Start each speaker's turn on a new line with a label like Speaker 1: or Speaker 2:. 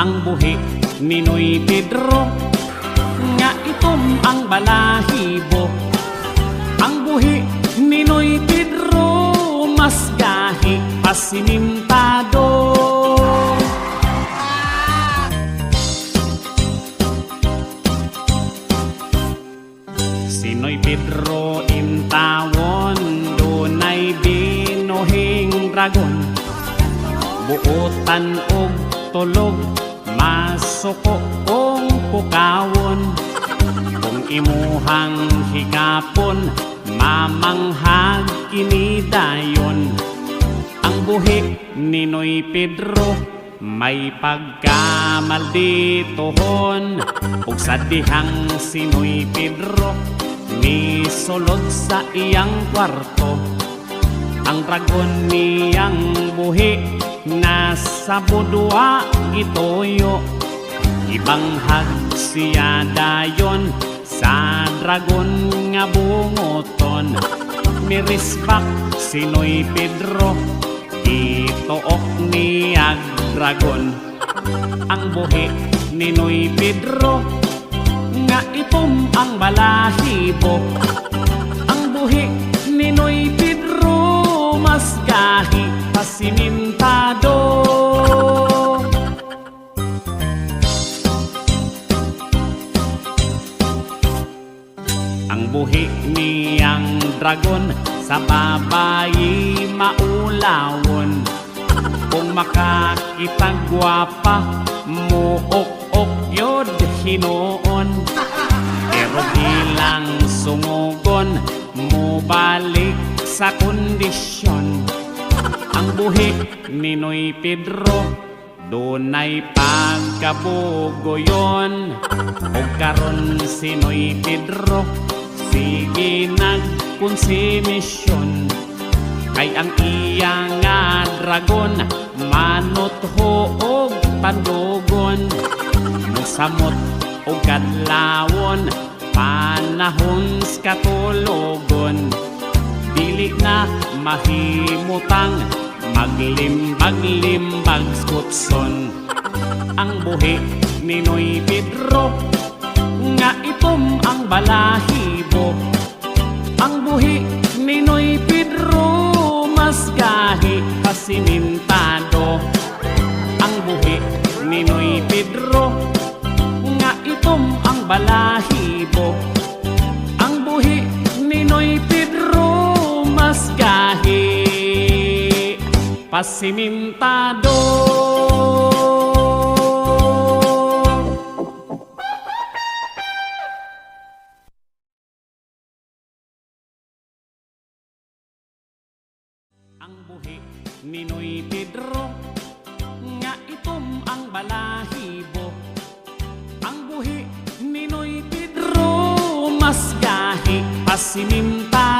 Speaker 1: ang buhi ni Noy Pedro, nga itom ang balahibo. Ang buhi ni Noy Pedro, mas gahi pasimintado. Si Noy Pedro intawon, dunay binuhing dragon. Buotan og tulog, masuko kong pukawon. Kung imuhang higapon, mamanghag kini dayon. Ang buhi ni Noy Pedro, may pagkamalditohon. Ug sa dihang si Noy Pedro, ni sulod sa iyang kwarto. Ang dragon niyang buhi, nasa budwa gitoyo. Ibanghag siya dayon sa dragon nga bungoton. Nirisbak si Noy Pedro, itook niyag dragon. Ang buhi ni Noy Pedro, nga itom ang balahibo. Ang buhi ni Noy Pedro, mas gahi pasimintado. Ang buhi niyang dragon, sa babayi maulawon. Kung makakitang gwapa, muok-ok yod hinoon. Pero bilang sumugon, mubalik sa kondisyon. Ang buhi ni Noy Pedro, dunay pagkabugoyon. O karon si Noy Pedro, sige nagkonsimisyon. Kay ang iya nga dragon, manot hoog pandugon. Musamot o kadlawon, panahon skatulogon. Dili na mahimutang, maglimbag-limbag skutson. Ang buhi ni Noy Pedro, nga itom ang balahibo. Ang buhi ni Noy Pedro, mas gahi pasimintado. Ang buhi ni Noy Pedro, nga itom ang balahibo. Ang buhi ni Noy Pedro, mas gahi pasimintado. Ang buhi ni Noy Pedro, nga itom ang balahibo. Ang buhi ni Noy Pedro, mas gahi pasimintado.